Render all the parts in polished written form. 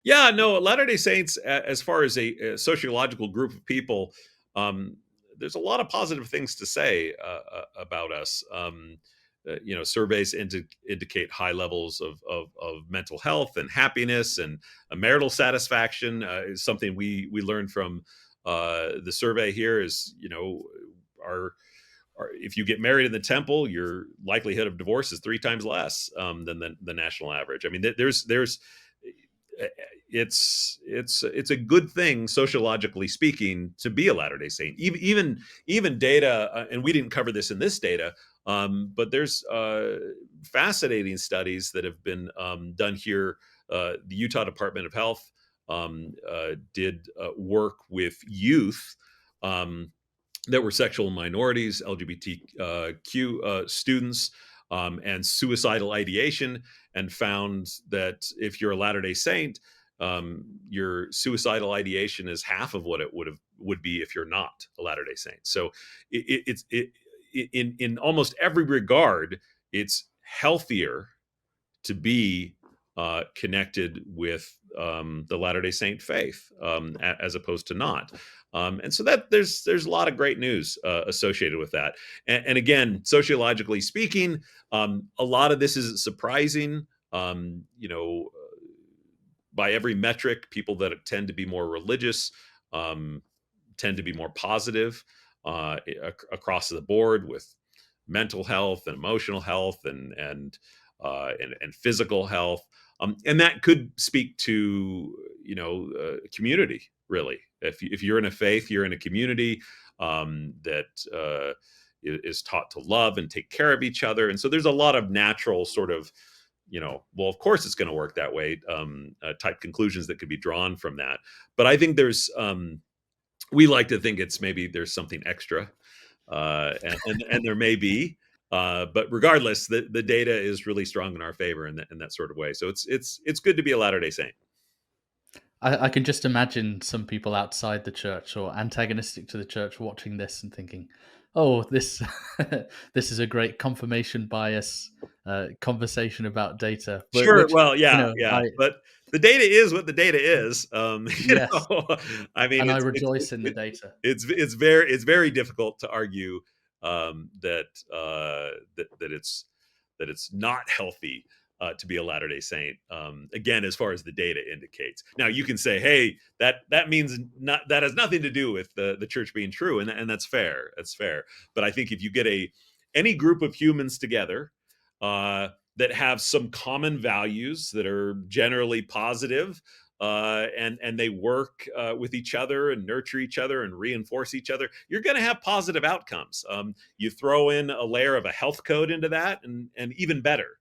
Yeah, no, Latter-day Saints, as far as a sociological group of people, um, there's a lot of positive things to say about us. Surveys indicate high levels of mental health and happiness and marital satisfaction. Is something we learned from the survey here. Is our if you get married in the temple, your likelihood of divorce is three times less than the national average. I mean, there's it's a good thing sociologically speaking to be a Latter-day Saint. Even data, and we didn't cover this in this data, but there's fascinating studies that have been done here. The Utah Department of Health did work with youth. That were sexual minorities, LGBTQ students, and suicidal ideation, and found that if you're a Latter-day Saint, your suicidal ideation is half of what it would be if you're not a Latter-day Saint. So it's in almost every regard, it's healthier to be connected with the Latter-day Saint faith as opposed to not. And so that there's a lot of great news associated with that. And again, sociologically speaking, a lot of this isn't surprising. By every metric, people that tend to be more religious um, tend to be more positive across the board with mental health and emotional health and physical health, and that could speak to community. Really, if you're in a faith, you're in a community that is taught to love and take care of each other, and so there's a lot of natural sort of well, of course it's going to work that way type conclusions that could be drawn from that. But I think there's we like to think it's maybe there's something extra, and there may be, but regardless, the data is really strong in our favor in that sort of way. So it's good to be a Latter-day Saint. I can just imagine some people outside the church or antagonistic to the church watching this and thinking, "Oh, this this is a great confirmation bias conversation about data," but Sure. which Well, yeah, I yeah, but the data is what the data is. yes, I mean, and I rejoice in the data. it's very difficult to argue that it's not healthy to be a Latter-day Saint. Again, as far as the data indicates. Now, you can say, "Hey, that means not that has nothing to do with the church being true," and that's fair. That's fair. But I think if you get any group of humans together that have some common values that are generally positive, and they work with each other and nurture each other and reinforce each other, you're going to have positive outcomes. You throw in a layer of a health code into that, and even better.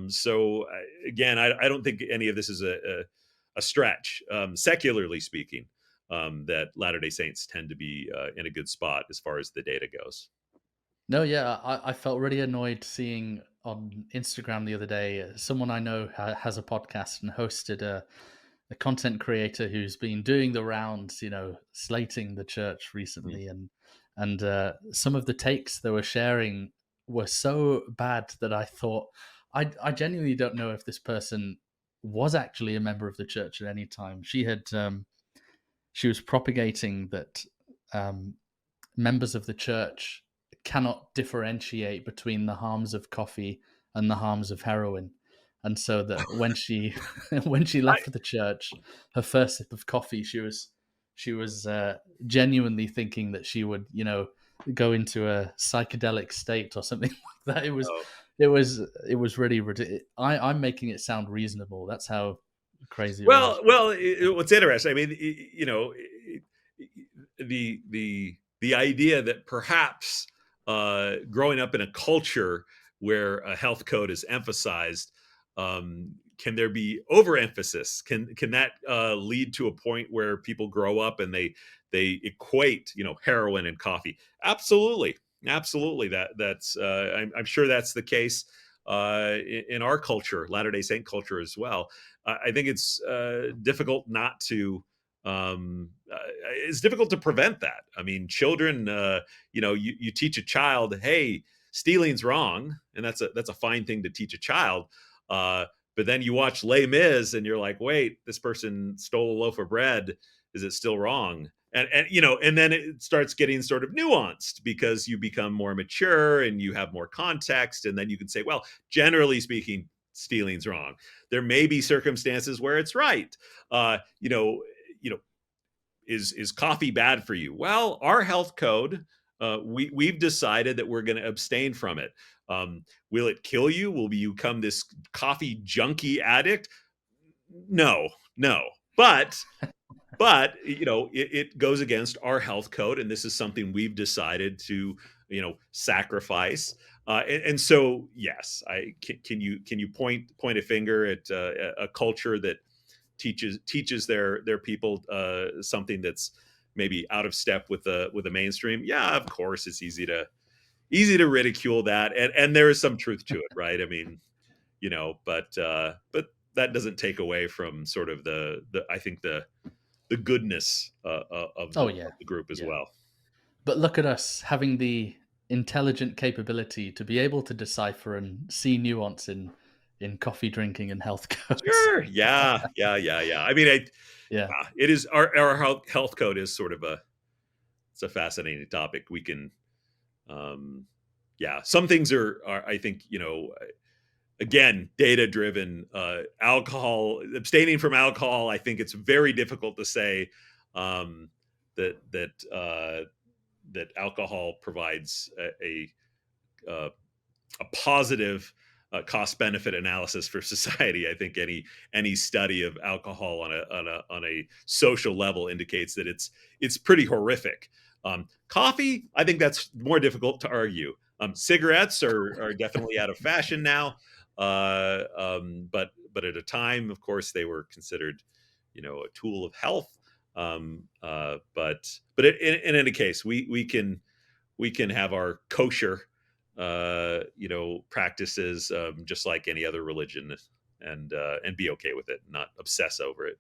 So again, I don't think any of this is a stretch, secularly speaking. That Latter-day Saints tend to be in a good spot as far as the data goes. No, yeah, I felt really annoyed seeing on Instagram the other day someone I know has a podcast and hosted a content creator who's been doing the rounds, slating the church Mm. recently, and some of the takes they were sharing were so bad that I thought I genuinely don't know if this person was actually a member of the church at any time. She was propagating that um, members of the church cannot differentiate between the harms of coffee and the harms of heroin. And so that when she when she I, left the church, her first sip of coffee, she was genuinely thinking that she would, go into a psychedelic state or something like that. oh, It was really ridiculous. I'm making it sound reasonable. That's how crazy it was. well, what's interesting, I mean, the idea that perhaps growing up in a culture where a health code is emphasized, can there be overemphasis? Can that lead to a point where people grow up and they equate heroin and coffee? Absolutely, absolutely. That's I'm sure that's the case in our culture, Latter-day Saint culture as well. I think it's difficult not to. It's difficult to prevent that. I mean, children. You teach a child, hey, stealing's wrong, and that's a fine thing to teach a child. But then you watch Les Mis and you're like, wait, this person stole a loaf of bread. Is it still wrong? And and then it starts getting sort of nuanced because you become more mature and you have more context, and then you can say, well, generally speaking, stealing's wrong. There may be circumstances where it's right. Uh, you know, you know, is coffee bad for you? Well, our health code, we've decided that we're going to abstain from it. Will it kill you? Will you become this coffee junkie addict? No, no. But it goes against our health code, and this is something we've decided to sacrifice. And so, yes, can you point a finger at a culture that teaches their people something that's maybe out of step with the mainstream? Yeah, of course, it's easy to ridicule that, and there is some truth to it, right? I mean, but that doesn't take away from sort of the I think the goodness of Oh the yeah, of the group as yeah. well. But look at us having the intelligent capability to be able to decipher and see nuance in coffee drinking and health codes. Sure. Yeah. Yeah. Yeah. Yeah. I mean, Yeah. it is our health code is sort of it's a fascinating topic. We can, yeah, some things are I think again, data driven. Alcohol, abstaining from alcohol, I think it's very difficult to say um, that alcohol provides uh, a positive cost benefit analysis for society. I think any study of alcohol on a social level indicates that it's pretty horrific. Coffee, I think that's more difficult to argue. Cigarettes are definitely out of fashion now, but at a time, of course, they were considered, a tool of health. But in any case, we can have our kosher practices, just like any other religion, and be okay with it, not obsess over it.